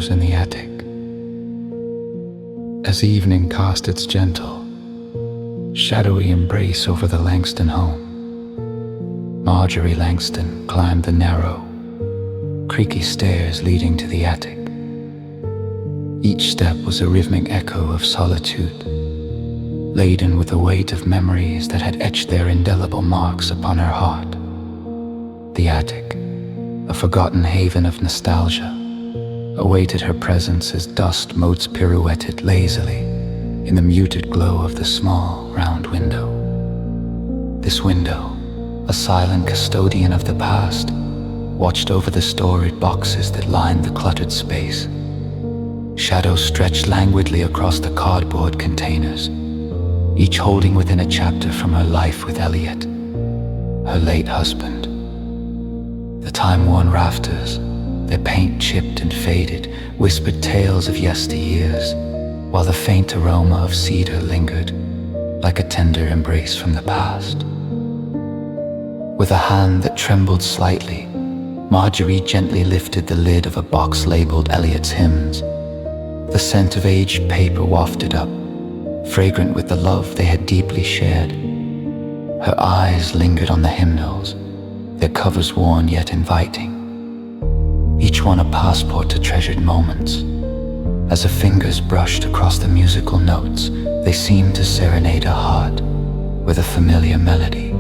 shadows in the attic. As evening cast its gentle, shadowy embrace over the Langston home, Marjorie Langston climbed the narrow, creaky stairs leading to the attic. Each step was a rhythmic echo of solitude, laden with the weight of memories that had etched their indelible marks upon her heart. The attic, a forgotten haven of nostalgia, awaited her presence as dust motes pirouetted lazily in the muted glow of the small, round window. This window, a silent custodian of the past, watched over the storied boxes that lined the cluttered space. Shadows stretched languidly across the cardboard containers, each holding within a chapter from her life with Elliot, her late husband. The time-worn rafters, their paint chipped and faded, whispered tales of yesteryears, while the faint aroma of cedar lingered, like a tender embrace from the past. With a hand that trembled slightly, Marjorie gently lifted the lid of a box labeled Elliot's Hymns. The scent of aged paper wafted up, fragrant with the love they had deeply shared. Her eyes lingered on the hymnals, their covers worn yet inviting, each one a passport to treasured moments. As her fingers brushed across the musical notes, they seemed to serenade her heart with a familiar melody,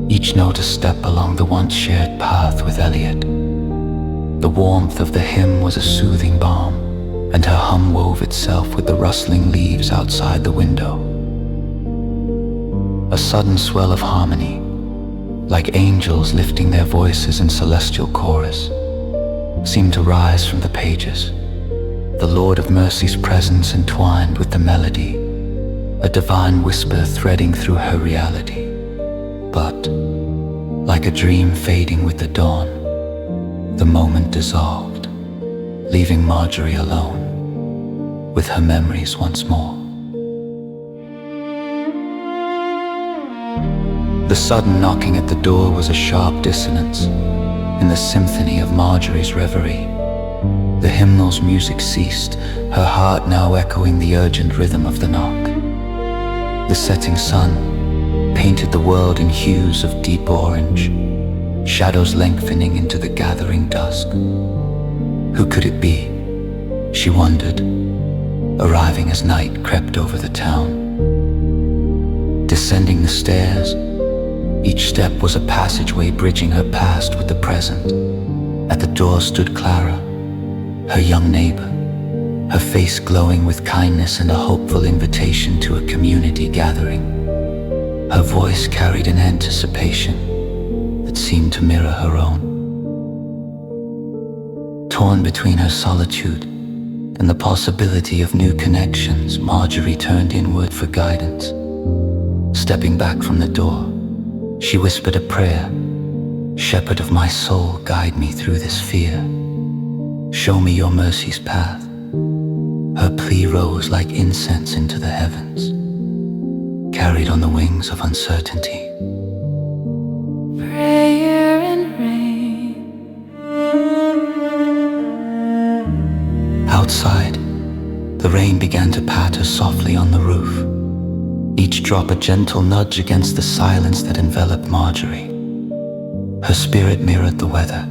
each note a step along the once shared path with Elliot. The warmth of the hymn was a soothing balm, and her hum wove itself with the rustling leaves outside the window. A sudden swell of harmony, like angels lifting their voices in celestial chorus, seemed to rise from the pages, the Lord of Mercy's presence entwined with the melody, a divine whisper threading through her reality. But, like a dream fading with the dawn, the moment dissolved, leaving Marjorie alone with her memories once more. The sudden knocking at the door was a sharp dissonance in the symphony of Marjorie's reverie. The hymnal's music ceased, her heart now echoing the urgent rhythm of the knock. The setting sun painted the world in hues of deep orange, shadows lengthening into the gathering dusk. Who could it be? She wondered, arriving as night crept over the town. Descending the stairs, each step was a passageway bridging her past with the present. At the door stood Clara, her young neighbor, her face glowing with kindness and a hopeful invitation to a community gathering. Her voice carried an anticipation that seemed to mirror her own. Torn between her solitude and the possibility of new connections, Marjorie turned inward for guidance. Stepping back from the door, she whispered a prayer. Shepherd of my soul, guide me through this fear. Show me your mercy's path. Her plea rose like incense into the heavens, carried on the wings of uncertainty. Prayer and rain. Outside, the rain began to patter softly on the roof, each drop a gentle nudge against the silence that enveloped Marjorie. Her spirit mirrored the weather,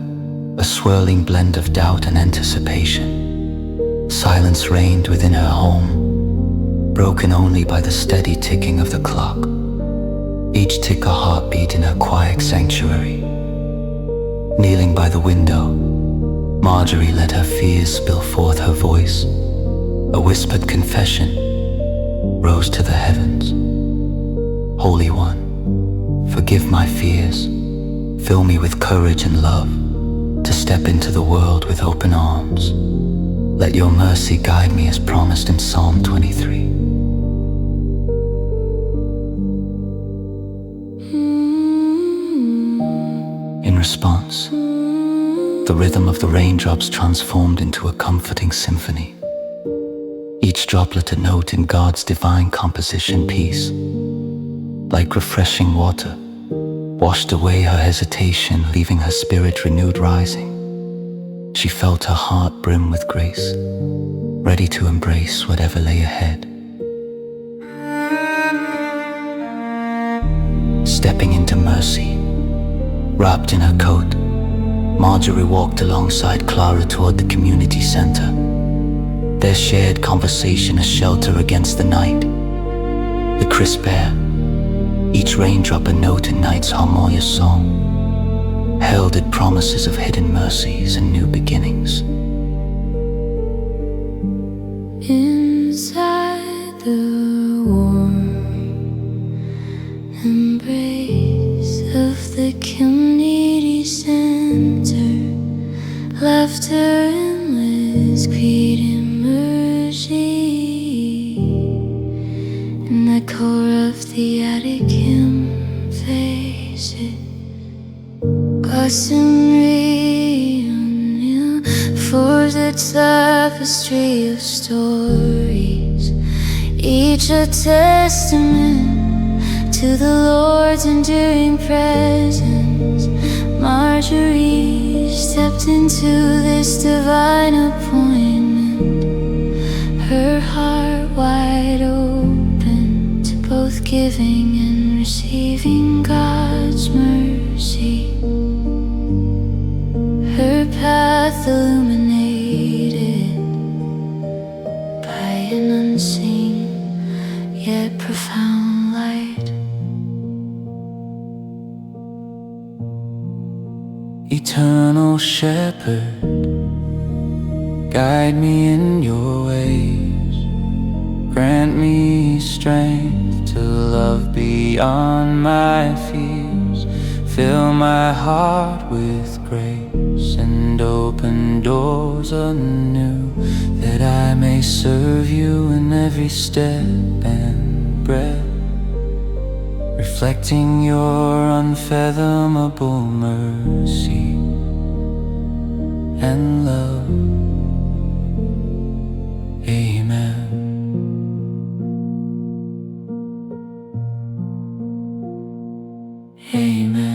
a swirling blend of doubt and anticipation. Silence reigned within her home, broken only by the steady ticking of the clock, each tick a heartbeat in her quiet sanctuary. Kneeling by the window, Marjorie let her fears spill forth her voice. A whispered confession rose to the heavens. Holy One, forgive my fears. Fill me with courage and love to step into the world with open arms. Let your mercy guide me as promised in Psalm 23. In response, the rhythm of the raindrops transformed into a comforting symphony. Each droplet a note in God's divine composition piece. Like refreshing water, washed away her hesitation, leaving her spirit renewed rising. She felt her heart brim with grace, ready to embrace whatever lay ahead. Stepping into Mercy, wrapped in her coat, Marjorie walked alongside Clara toward the community center. Their shared conversation a shelter against the night. The crisp air, each raindrop a note in night's harmonious song, heralded promises of hidden mercies and new beginnings. Inside the warm embrace of the community center, laughter endless, greeting mercy, in the core of the Awaken faces. Awesome reunion forms a tapestry of stories, each a testament to the Lord's enduring presence. Marjorie stepped into this divine appointment, her heart wide open to both giving and receiving God's mercy. Her path illuminated by an unseen yet profound light. Eternal Shepherd, guide me in your ways. Grant me strength to love beyond my fears. Fill my heart with grace and open doors anew, that I may serve you in every step and breath, reflecting your unfathomable mercy and love. Amen. Amen.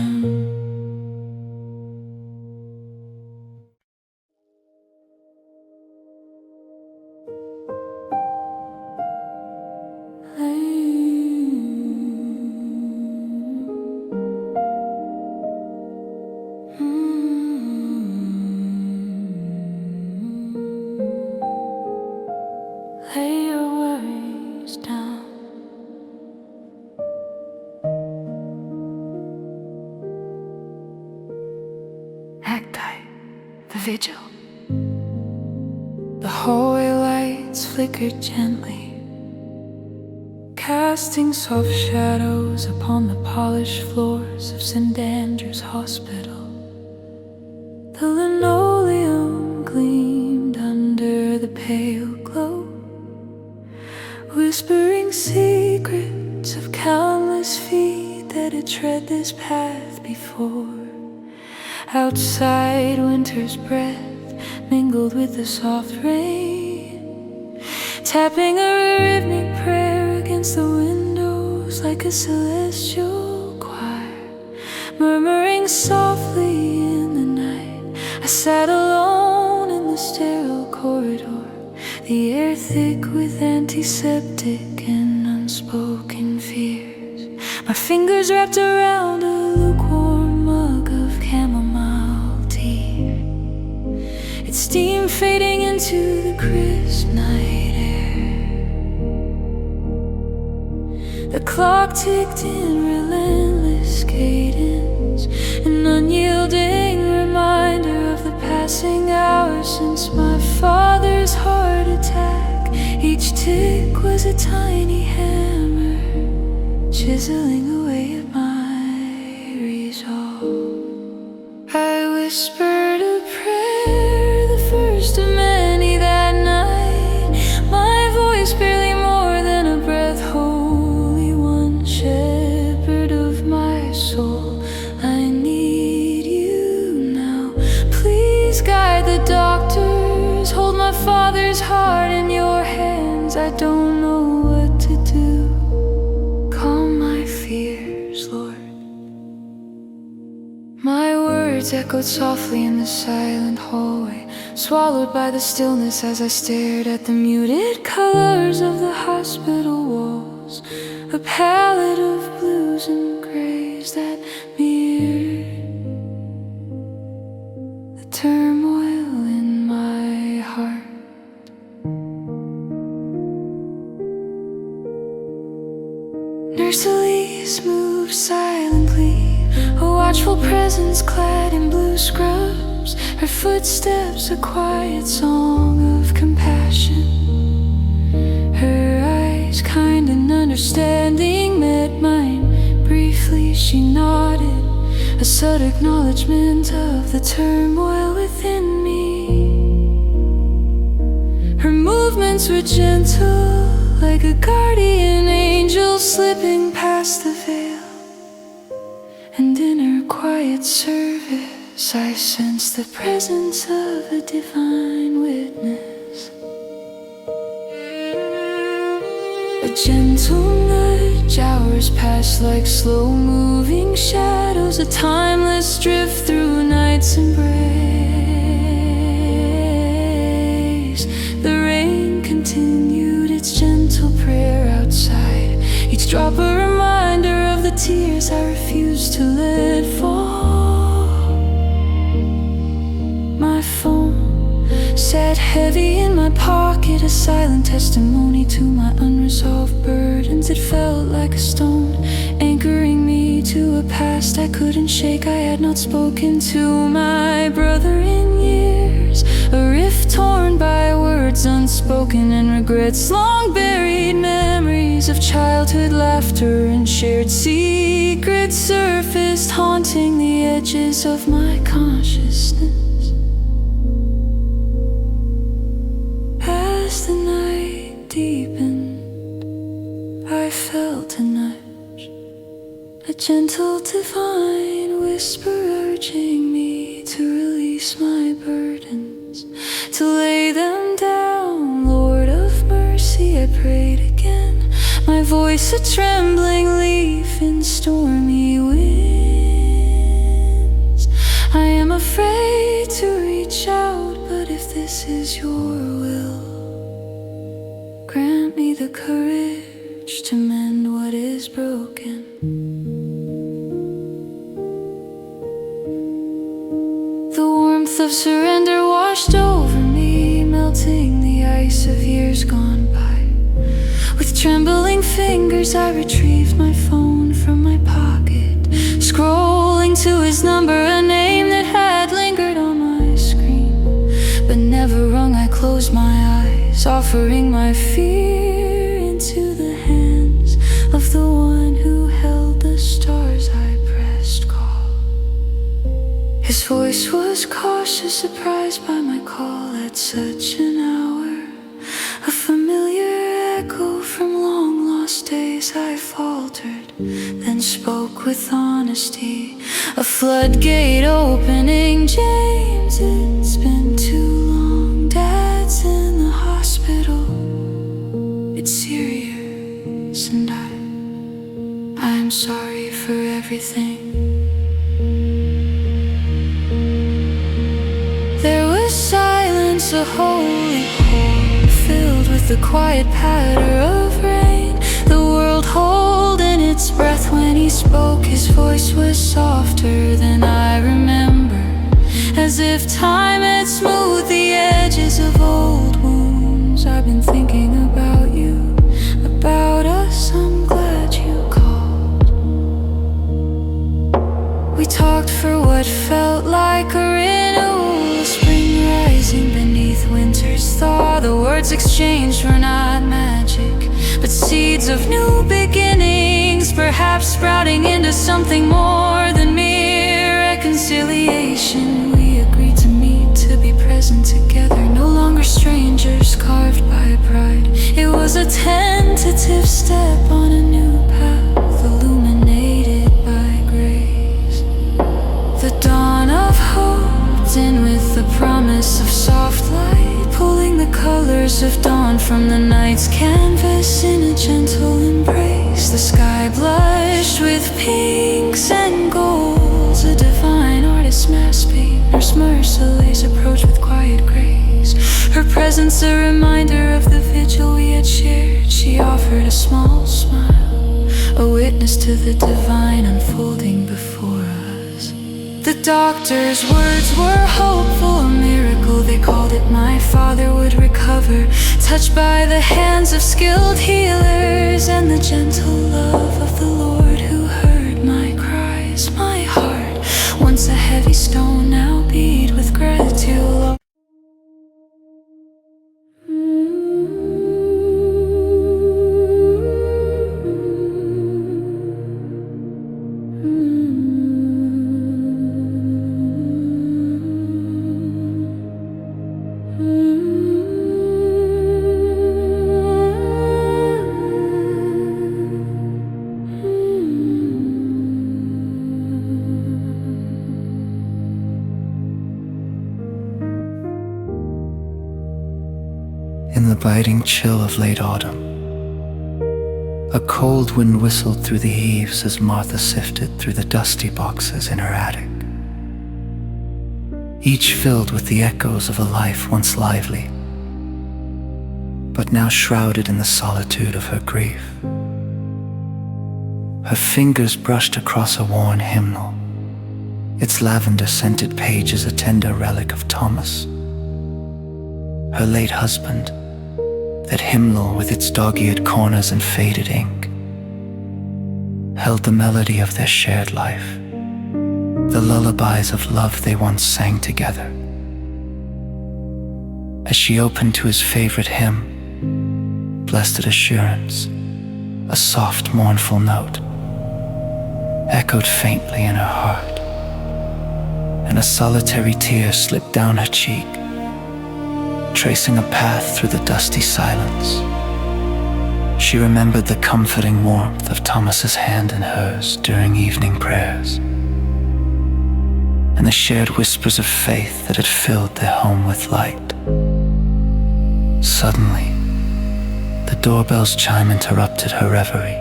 Lay your worries down. Acti, the vigil. The hallway lights flickered gently, casting soft shadows upon the polished floors of St. Andrew's Hospital. The linoleum gleamed under the pale glow, whispering secrets of countless feet that had tread this path before. Outside, winter's breath mingled with the soft rain, tapping a rhythmic prayer against the windows like a celestial choir, murmuring softly in the night. I sat alone in the sterile corridor, the air thick with antiseptic and unspoken fears. My fingers wrapped around a lukewarm mug of chamomile tea, its steam fading into the crisp night air. The clock ticked in relentless cadence, an unyielding reminder of the passing hours since my father's heart attack. Each tick was a tiny hammer, chiseling away at my resolve. I whispered a prayer, the first of many that night, my voice barely more than a breath. Holy One, Shepherd of my soul, I need you now. Please guide the doctors, hold my father's heart in your hands. I don't know what to do, calm my fear. words echoed softly in the silent hallway, swallowed by the stillness as I stared at the muted colors of the hospital walls, a palette of blues and grays that mirrored the turmoil in my heart. Nurse Elise moved silently, a watchful presence clad in blue scrubs, her footsteps a quiet song of compassion. Her eyes, kind and understanding, met mine. Briefly she nodded, a subtle acknowledgement of the turmoil within me. Her movements were gentle, like a guardian angel slipping past the veil. And in her quiet service I sensed the presence of a divine witness. A gentle nudge, hours passed like slow-moving shadows, a timeless drift through night's embrace. The rain continued its gentle prayer outside, each drop a reminder of the tears I refused to let fall. My phone sat heavy in my pocket, a silent testimony to my unresolved burdens. It felt like a stone, anchoring me to a past I couldn't shake. I had not spoken to my brother in years, a rift torn by words unspoken and regrets long buried. Memories of childhood laughter and shared secrets surfaced, haunting the edges of my consciousness. As the night deepened, I felt a nudge, a gentle divine whisper urging me to release my burdens, to lay them down. Lord of mercy, I prayed again, my voice a trembling leaf in stormy winds. I am afraid to reach out, but if this is your will, grant me the courage to mend what is broken. The warmth of surrender washed over me, melting the ice of years gone by. With trembling fingers I retrieved my phone from my pocket, scrolling to his number, a name that had lingered on my screen but never rung. I closed my eyes, offering my fear into the hands of the one who held the stars. I pressed call. His voice was cautious, surprised by my call at such an hour, a familiar echo from long lost days. I faltered, then spoke with honesty, a floodgate opening. James, it's been too long. Dad's in the hospital, it's serious, and I'm sorry for everything. There was silence, a holy hole filled with the quiet patter of rain. The world holding its breath when he spoke. His voice was softer than I remember, as if time had smoothed the edges of old wounds. I've been thinking about you, about us. I'm glad you called. We talked for what felt like a renewal, a spring rising beneath winter's thaw. The words exchanged were not magic, but seeds of new beginnings, perhaps sprouting into something more than mere reconciliation. We agreed to meet, to be present together, no longer strangers carved by pride. It was a tentative step on a new path, illuminated by grace. The dawn of hope, in with the promise of soft light, pulling the colors of dawn from the night's canvas in a gentle embrace. The sky blushed with pinks and golds, a divine artist's masterpiece. once a reminder of the vigil we had shared, she offered a small smile, a witness to the divine unfolding before us. The doctor's words were hopeful, a miracle they called it. My father would recover, touched by the hands of skilled healers, and the gentle love of the Lord who heard my cries. My heart, once a heavy stone, now beat with gratitude. In the biting chill of late autumn, a cold wind whistled through the eaves as Martha sifted through the dusty boxes in her attic, each filled with the echoes of a life once lively, but now shrouded in the solitude of her grief. Her fingers brushed across a worn hymnal, its lavender-scented pages a tender relic of Thomas, her late husband. That hymnal with its dog-eared corners and faded ink held the melody of their shared life, the lullabies of love they once sang together. As she opened to his favorite hymn, Blessed Assurance, a soft, mournful note echoed faintly in her heart, and a solitary tear slipped down her cheek, tracing a path through the dusty silence. She remembered the comforting warmth of Thomas's hand in hers during evening prayers, and the shared whispers of faith that had filled their home with light. Suddenly, the doorbell's chime interrupted her reverie,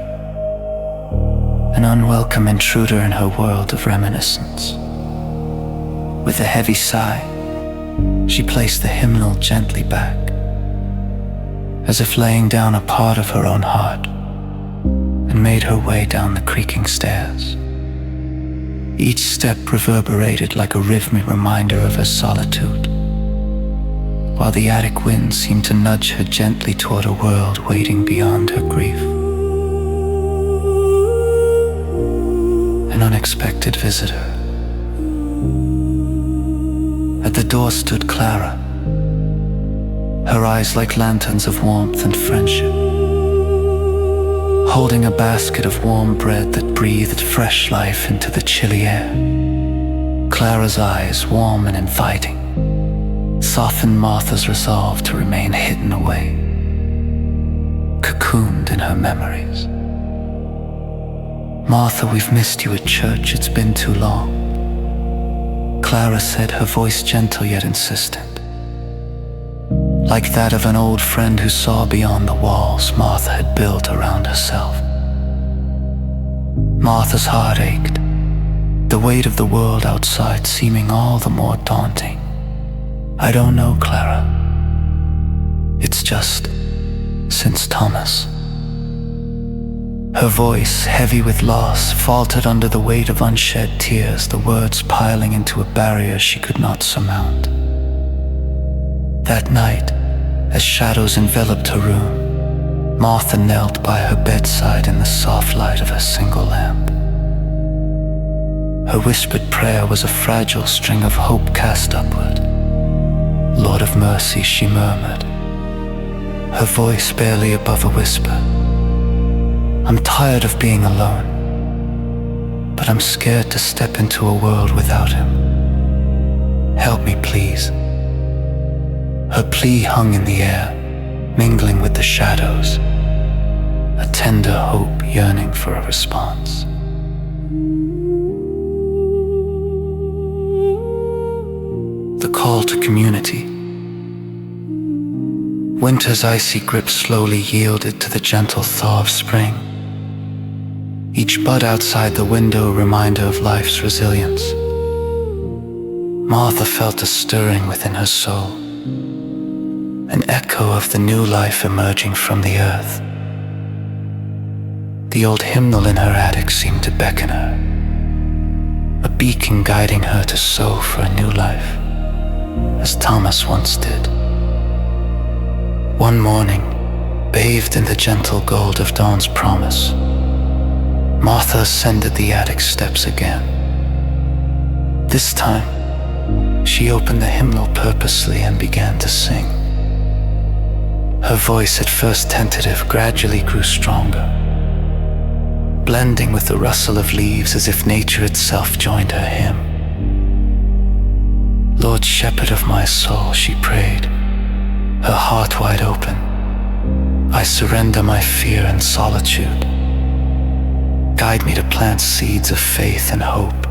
an unwelcome intruder in her world of reminiscence. With a heavy sigh, she placed the hymnal gently back, as if laying down a part of her own heart, and made her way down the creaking stairs. Each step reverberated like a rhythmic reminder of her solitude, while the attic wind seemed to nudge her gently toward a world waiting beyond her grief. An unexpected visitor. At the door stood Clara, her eyes like lanterns of warmth and friendship, holding a basket of warm bread that breathed fresh life into the chilly air. Clara's eyes, warm and inviting, softened Martha's resolve to remain hidden away, cocooned in her memories. Martha, we've missed you at church, it's been too long, Clara said, her voice gentle yet insistent, like that of an old friend who saw beyond the walls Martha had built around herself. Martha's heart ached, the weight of the world outside seeming all the more daunting. I don't know, Clara. It's just since Thomas. Her voice, heavy with loss, faltered under the weight of unshed tears, the words piling into a barrier she could not surmount. That night, as shadows enveloped her room, Martha knelt by her bedside in the soft light of her single lamp. Her whispered prayer was a fragile string of hope cast upward. Lord of mercy, she murmured, her voice barely above a whisper. I'm tired of being alone, but I'm scared to step into a world without him. Help me, please. Her plea hung in the air, mingling with the shadows, a tender hope yearning for a response. The call to community. Winter's icy grip slowly yielded to the gentle thaw of spring. Each bud outside the window a reminder of life's resilience. Martha felt a stirring within her soul, an echo of the new life emerging from the earth. The old hymnal in her attic seemed to beckon her, a beacon guiding her to sow for a new life, as Thomas once did. One morning, bathed in the gentle gold of dawn's promise, Martha ascended the attic steps again. This time, she opened the hymnal purposely and began to sing. Her voice, at first tentative, gradually grew stronger, blending with the rustle of leaves as if nature itself joined her hymn. Lord Shepherd of my soul, she prayed, her heart wide open, I surrender my fear and solitude. Guide me to plant seeds of faith and hope.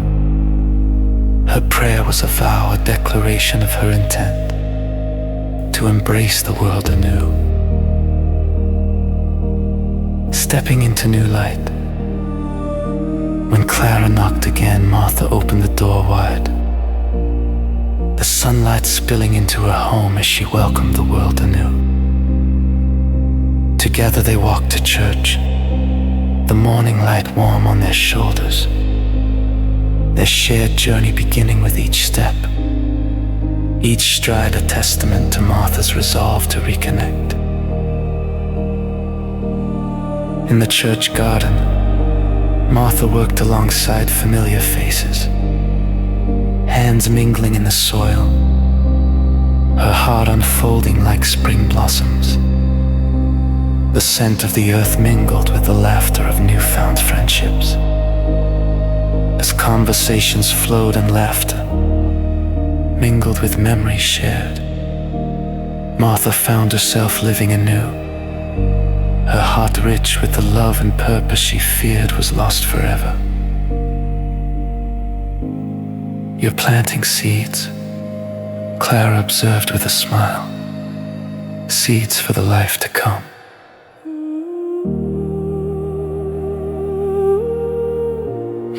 Her prayer was a vow, a declaration of her intent to embrace the world anew. Stepping into new light. When Clara knocked again, Martha opened the door wide, the sunlight spilling into her home as she welcomed the world anew. Together they walked to church, the morning light warm on their shoulders, their shared journey beginning with each step, each stride a testament to Martha's resolve to reconnect. In the church garden, Martha worked alongside familiar faces, hands mingling in the soil, her heart unfolding like spring blossoms. The scent of the earth mingled with the laughter of newfound friendships. As conversations flowed and laughter mingled with memories shared, Martha found herself living anew, her heart rich with the love and purpose she feared was lost forever. You're planting seeds, Clara observed with a smile, seeds for the life to come.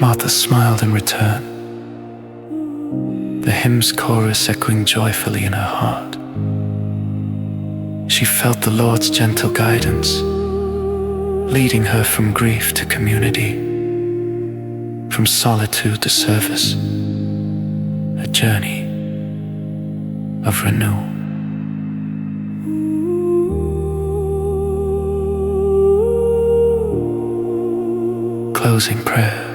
Martha smiled in return, the hymn's chorus echoing joyfully in her heart. She felt the Lord's gentle guidance, leading her from grief to community, from solitude to service, a journey of renewal. Closing prayer.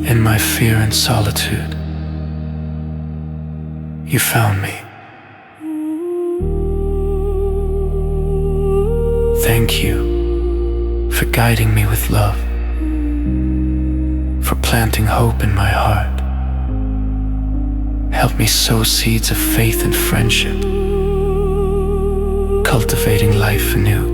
In my fear and solitude, you found me. Thank you for guiding me with love, for planting hope in my heart. Help me sow seeds of faith and friendship, cultivating life anew.